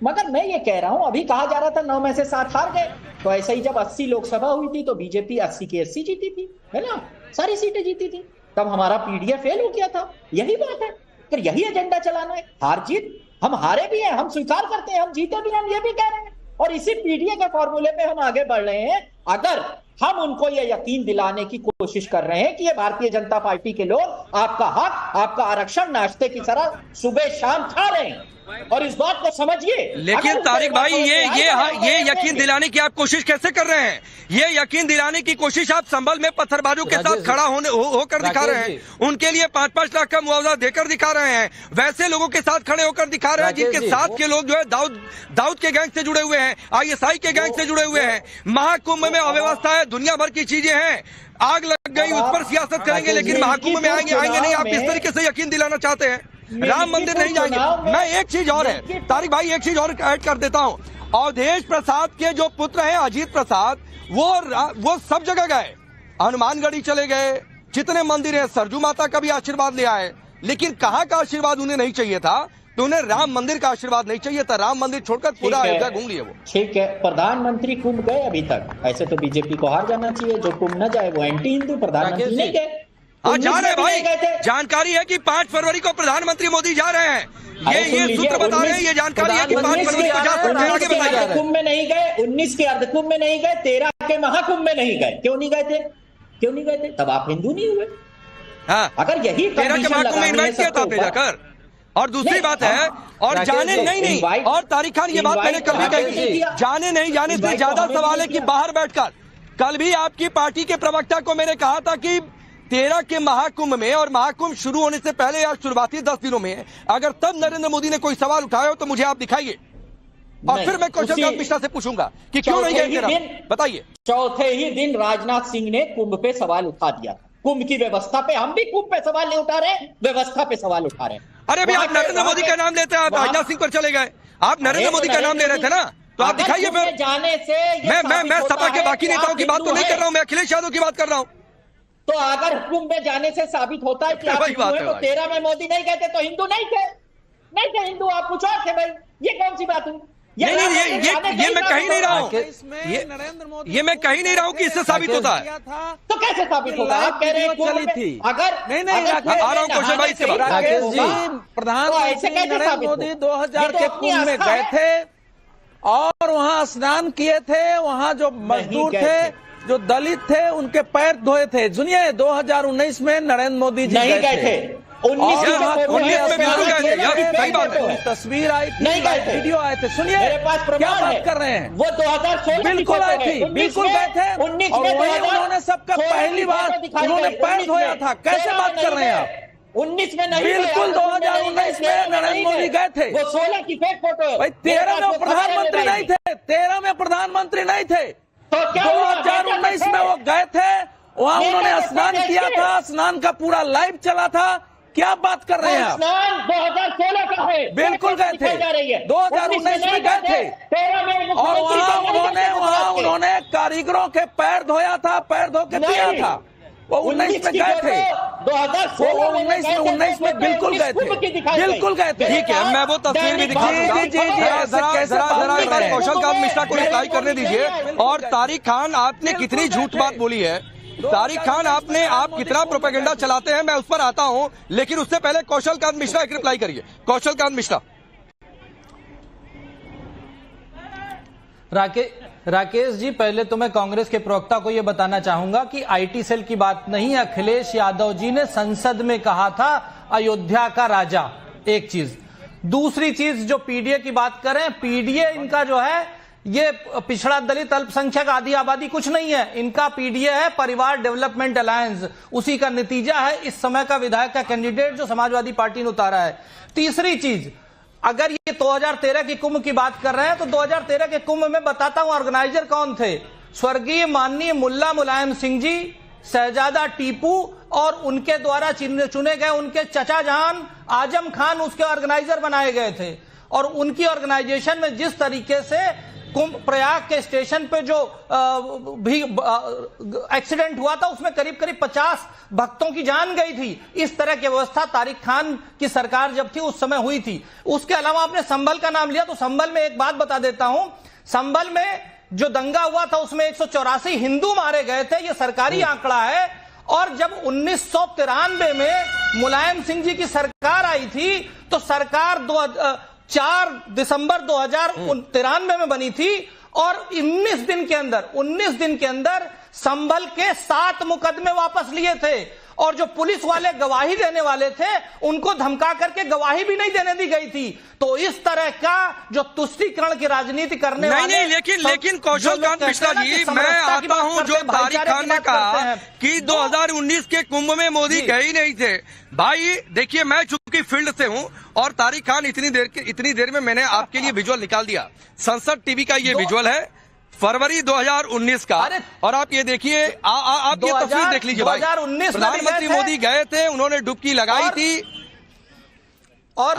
मगर मैं ये कह रहा हूं, अभी कहा जा रहा था 9 में से 7 हार गए, तो ऐसे ही जब 80 लोकसभा हुई थी तो बीजेपी 80 की 80 जीती थी, है ना, सारी सीटें जीती थी, तब हमारा पीडीएफ फेल हो गया था। यही बात है, फिर यही एजेंडा चलाना है। हार जीत, हम हारे भी हैं, हम स्वीकार करते हैं, हम जीते भी हैं, हम ये भी कह रहे हैं, और इसी पीडीए के फॉर्मूले पे हम आगे बढ़ रहे हैं। अगर हम उनको ये यकीन दिलाने की कोशिश कर रहे हैं कि ये भारतीय जनता पार्टी के लोग आपका हक, आपका आरक्षण नाश्ते की तरह सुबह शाम खा रहे हैं, और इस बात को समझिए। लेकिन तारिक भाई, ये यकीन दिलाने की आप कोशिश कैसे कर रहे हैं? ये यकीन दिलाने की कोशिश आप संभल में पत्थरबाजों के साथ खड़ा होकर दिखा रहे हैं। उनके लिए 5-5 लाख का मुआवजा देकर दिखा रहे हैं। वैसे लोगों के साथ खड़े होकर दिखा रहे हैं जिनके साथ के लोग जो है दाऊद के गैंग से जुड़े हुए हैं, ISI के गैंग से जुड़े हुए हैं। महाकुंभ में अव्यवस्था है, दुनिया भर की चीजें हैं, आग लग गई, उस पर सियासत करेंगे, लेकिन महाकुंभ में आएंगे नहीं। आप इस तरीके से यकीन दिलाना चाहते हैं? राम मंदिर नहीं जाएंगे। मैं एक चीज और है तारिक भाई, एक चीज और ऐड कर देता हूँ। अवधेश प्रसाद के जो पुत्र हैं अजीत प्रसाद, वो सब जगह गए, हनुमानगढ़ी चले गए, जितने मंदिर है, सरजू माता का भी आशीर्वाद ले आए, लेकिन कहाँ का आशीर्वाद उन्हें नहीं चाहिए था? तो उन्हें राम मंदिर का आशीर्वाद नहीं चाहिए था। राम मंदिर छोड़कर पूरा अयोध्या घूम लिए वो। ठीक है, प्रधानमंत्री कुंभ गए अभी तक, ऐसे तो बीजेपी को हार जाना चाहिए। जो कुंभ न जाए वो एंटी हिंदू, प्रधानमंत्री नहीं गए। हाँ, जा रहे भाई, जानकारी है कि 5 फरवरी को प्रधानमंत्री मोदी जा रहे हैं। ये सूत्र बता रहे हैं, ये जानकारी है कि 5 फरवरी को आगे बताया जा रहा है। कुंभ में नहीं गए, 19 के अर्ध कुंभ में नहीं गए, 13 के महाकुंभ में नहीं गए। क्यों नहीं गए थे? क्यों नहीं गए थे? तब आप हिंदू नहीं हुए। हाँ, अगर यही 13 के महाकुंभ में इन्वाइट किया था आपने जाकर। और दूसरी बात है, और जाने नहीं, और तारिक खान, ये बात मैंने कल भी कही थी, जाने नहीं जाने से ज्यादा सवाल है कि बाहर बैठकर, कल भी आपकी पार्टी के प्रवक्ता को मैंने कहा था कि 13 के महाकुंभ में, और महाकुंभ शुरू होने से पहले या शुरुआती 10 दिनों में, अगर तब नरेंद्र मोदी ने कोई सवाल उठाया हो तो मुझे आप दिखाइए, और फिर मैं कौशल कांत मिश्रा से पूछूंगा कि क्यों नहीं गए, बताइए। चौथे ही दिन राजनाथ सिंह ने कुंभ पे सवाल उठा दिया, कुंभ की व्यवस्था पे। हम भी कुंभ पे सवाल नहीं उठा रहे, व्यवस्था पे सवाल उठा रहे हैं। अरे अभी आप नरेंद्र मोदी का नाम लेते हैं, आप राजनाथ सिंह पर चले गए। आप नरेंद्र मोदी का नाम ले रहे थे ना, तो आप दिखाइए फिर। जाने से मैं सपा के बाकी नेताओं की बात तो नहीं कर रहा हूँ, मैं अखिलेश यादव की बात कर रहा हूँ। तो अगर कुंभ में जाने से साबित होता है कि आप हिंदू हैं, तो 13 में मोदी नहीं गए थे तो हिंदू नहीं थे हिंदू, आप कुछ और थे भाई। ये कौन सी बात हुई? ये मैं कहीं नहीं रहा हूँ, ये मैं कहीं नहीं रहा हूँ कि इससे साबित होता है। तो कैसे साबित होगा? आप कह रहे हैं अगर नहीं आ रहा हूँ कौशल भाई इसके बाद। प्रधानमंत्री नरेंद्र मोदी 2000 के कुंभ में गए थे और वहाँ स्नान किए थे। वहाँ जो मजदूर थे, जो दलित थे, उनके पैर धोए थे। सुनिए, 2019 में नरेंद्र मोदी जी नहीं गए थे, 19 में बिल्कुल गए थे यार, सही बात है। तस्वीर आई थी, वीडियो आए थे। सुनिए, क्या बात कर रहे हैं? वो 2016 बिल्कुल आई थी, बिल्कुल गए थे, और वहीं उन्होंने सबका पहली बार उन्होंने पैर धोया था। कैसे बात कर रहे हैं आप? 19 में नहीं, बिल्कुल 2019 में नरेंद्र मोदी गए थे। वो 16 की फेक फोटो है भाई। 13 में प्रधानमंत्री नहीं थे, 13 में प्रधानमंत्री नहीं थे, तो 2019 में वो गए थे। वहाँ उन्होंने स्नान किया था, स्नान का पूरा लाइव चला था। क्या बात कर रहे हैं आप? स्नान 2016 का है, बिल्कुल गए थे, 2019 में गए थे, और वहाँ उन्होंने कारीगरों के पैर धोया था, पैर धो के पिया था। वो 19 में गए थे, 19 में बिल्कुल गए थे, बिल्कुल गए थे। ठीक है, मैं वो तस्वीर भी दिखा जरा कौशल कांत मिश्रा को रिप्लाई करने दीजिए। और तारिक खान, आपने कितनी झूठ बात बोली है। तारिक खान, आप कितना प्रोपेगेंडा चलाते हैं, मैं उस पर आता हूं, लेकिन उससे पहले कौशल कांत मिश्रा एक रिप्लाई करिए। कौशल कांत मिश्रा। राकेश जी, पहले तो मैं कांग्रेस के प्रवक्ता को यह बताना चाहूंगा कि आईटी सेल की बात नहीं, अखिलेश यादव जी ने संसद में कहा था अयोध्या का राजा। एक चीज, दूसरी चीज, जो पीडीए की बात करें, पीडीए इनका जो है, ये पिछड़ा दलित अल्पसंख्यक आदि आबादी कुछ नहीं है, इनका पीडीए है परिवार डेवलपमेंट अलायंस। उसी का नतीजा है इस समय का विधायक का कैंडिडेट जो समाजवादी पार्टी ने उतारा है। तीसरी चीज, अगर ये 2013 की कुंभ की बात कर रहे हैं तो 2013 के कुंभ में बताता हूं ऑर्गेनाइजर कौन थे। स्वर्गीय माननीय मुल्ला मुलायम सिंह जी, शहजादा टीपू और उनके द्वारा चुने गए उनके चचा जान आजम खान उसके ऑर्गेनाइजर बनाए गए थे। और उनकी ऑर्गेनाइजेशन में जिस तरीके से प्रयाग के स्टेशन पे जो भी एक्सीडेंट हुआ था उसमें करीब करीब 50 भक्तों की जान गई थी। इस तरह की व्यवस्था तारिक खान की सरकार जब थी उस समय हुई थी। उसके अलावा आपने संभल का नाम लिया तो संभल में एक बात बता देता हूं, संभल में जो दंगा हुआ था उसमें 184 हिंदू मारे गए थे, यह सरकारी आंकड़ा है। और जब 1993 में मुलायम सिंह जी की सरकार आई थी तो सरकार 4 दिसंबर 2093 में बनी थी और 19 दिन के अंदर संभल के 7 मुकदमे वापस लिए थे और जो पुलिस वाले गवाही देने वाले थे उनको धमका करके गवाही भी नहीं देने दी गई थी। तो इस तरह का जो तुष्टीकरण की राजनीति करने वाले लेकिन कौशलकांत मिश्रा जी, मैं आता हूं जो तारिक खान ने कहा कि 2019 के कुंभ में मोदी गए ही नहीं थे। भाई देखिए, मैं चूंकि फील्ड से हूं और तारिक खान इतनी देर में मैंने आपके लिए विजुअल निकाल दिया। संसद टीवी का ये विजुअल है फरवरी 2019 का, और आप ये देखिए, आप ये तस्वीर देख लीजिए भाई। 2019 प्रधानमंत्री मोदी गए थे, उन्होंने डुबकी लगाई थी और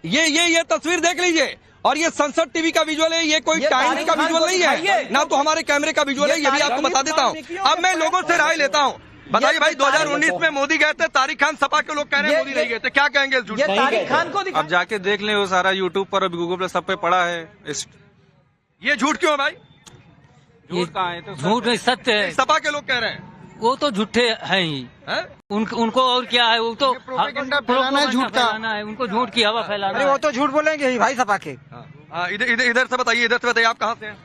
ये तस्वीर देख लीजिए। और ये संसद टीवी का विजुअल है, ये कोई टाइम्स का विजुअल नहीं है, ना तो हमारे कैमरे का विजुअल है। ये भी आपको बता देता हूँ। अब मैं लोगों से राय लेता हूँ। बताइए भाई, 2019 में मोदी गए थे, तारिक खान सपा के लोग कह रहे हैं मोदी नहीं गए थे, क्या कहेंगे इस झूठ? तारिक खान को अब जाके देख लें, वो सारा यूट्यूब पर और गूगल पर सब पे पड़ा है। ये झूठ क्यों है भाई? झूठ कहाँ है? तो झूठ नहीं, सत्य है। सपा के लोग कह रहे हैं वो तो झूठे हैं ही है? उनको और क्या है, वो तो प्रोपेगेंडा फैलाना है, झूठ का है, उनको झूठ की हवा फैलाना है। वो तो झूठ बोलेंगे ही भाई सपा के। इधर से बताइए, आप कहाँ से हैं?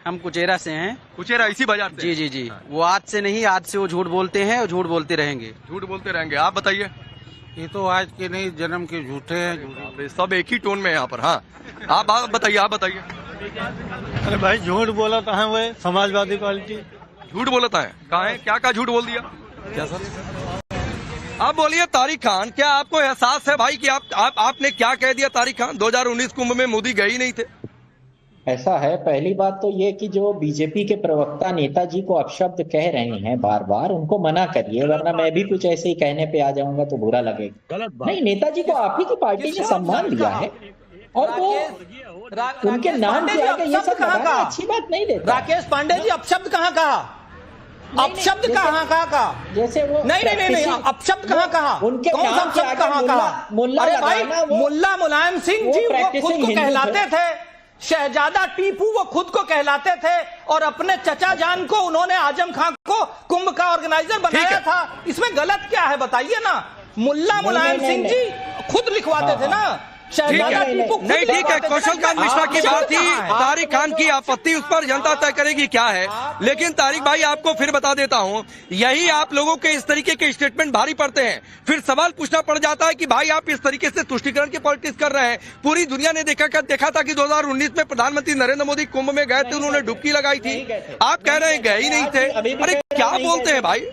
हम कुचेरा से हैं। कुचेरा, इसी बाजार से? जी। वो आज से नहीं, आज से वो झूठ बोलते हैं और झूठ बोलते रहेंगे। आप बताइए। ये तो आज के नहीं, जन्म के झूठे हैं। सब एक ही टोन में यहाँ पर। हाँ, आप बताइए। अरे भाई, झूठ बोला तो है वो समाजवादी पार्टी। झूठ बोलता है? कहाँ है? क्या झूठ बोल दिया? क्या सर? आप बोलिए तारिक खान, क्या आपको एहसास है भाई कि आपने क्या कह दिया? तारिक खान 2019 कुंभ में मोदी गए ही नहीं थे। ऐसा है, पहली बात तो ये कि जो बीजेपी के प्रवक्ता नेताजी को अपशब्द कह रहे हैं बार बार, उनको मना करिए, वरना मैं भी कुछ ऐसे ही कहने पे आ जाऊंगा तो बुरा लगेगा। नहीं, नेताजी को आप ही की पार्टी ने सम्मान दिया है और वो उनके नाम पे आगे ये सब लगाना अच्छी बात नहीं देता। राकेश पांडे जी, अपशब्द कहाँ कहा? अपशब्द कहाँ कहा? जैसे वो नहीं, अपशब्द कहाँ कहा? उनके कौन सा अपशब्द कहाँ कहा? अरे भाई, मुल्ला मुलायम सिंह जी वो खुद को कहलाते थे शहजादा टीपू, वो खुद को कहलाते थे और अपने चचा जान को उन्होंने आजम खान को कुंभ का ऑर्गेनाइजर बनाया था। इसमें गलत क्या है बताइए ना? मुल्ला मुलायम सिंह जी खुद लिखवाते थे ना, शहजादा टीपू खुद। नहीं, ठीक है, कौशलकांत मिश्रा की बात थी। तारिक खान की आपत्ति, उस पर जनता तय करेगी क्या है। लेकिन तारिक भाई, आपको फिर बता देता हूं, यही आप लोगों के इस तरीके के स्टेटमेंट भारी पड़ते हैं। फिर सवाल पूछना पड़ जाता है कि भाई आप इस तरीके से तुष्टीकरण की पॉलिटिक्स कर रहे हैं। पूरी दुनिया ने देखा था कि 2019 में प्रधानमंत्री नरेंद्र मोदी कुंभ में गए थे, उन्होंने डुबकी लगाई थी। आप कह रहे हैं गए ही नहीं थे। अरे क्या बोलते हैं भाई?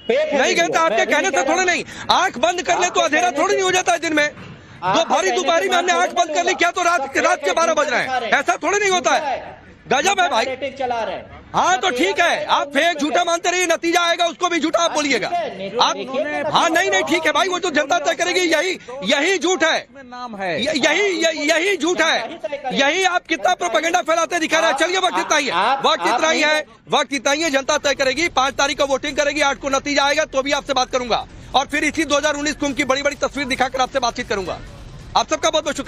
नहीं गए थे, आपके कहने से थोड़े नहीं। आंख बंद कर ले तो अंधेरा थोड़ी नहीं हो जाता है दिन में। दोपहरी में हमने आंख बंद कर ली, क्या तो रात के 12 बज रहे हैं? ऐसा थोड़ी नहीं होता है। गजब है भाई। चला रहे। हाँ तो ठीक है, आप फेक झूठा मानते रहिए, नतीजा आएगा उसको भी झूठा आप बोलिएगा। आप हाँ नहीं ठीक है भाई, वो तो जनता तय करेगी। यही झूठ है, नाम है यही झूठ है। यही आप कितना प्रोपेगेंडा फैलाते दिखा रहे हैं। चलिए, वक्त इतना ही है, जनता तय करेगी। 5 तारीख को वोटिंग करेगी, 8 को नतीजा आएगा तो भी आपसे बात करूंगा और फिर इसी 2019 कुंभ की बड़ी तस्वीर दिखाकर आपसे बातचीत करूंगा। आप सबका बहुत बहुत शुक्रिया।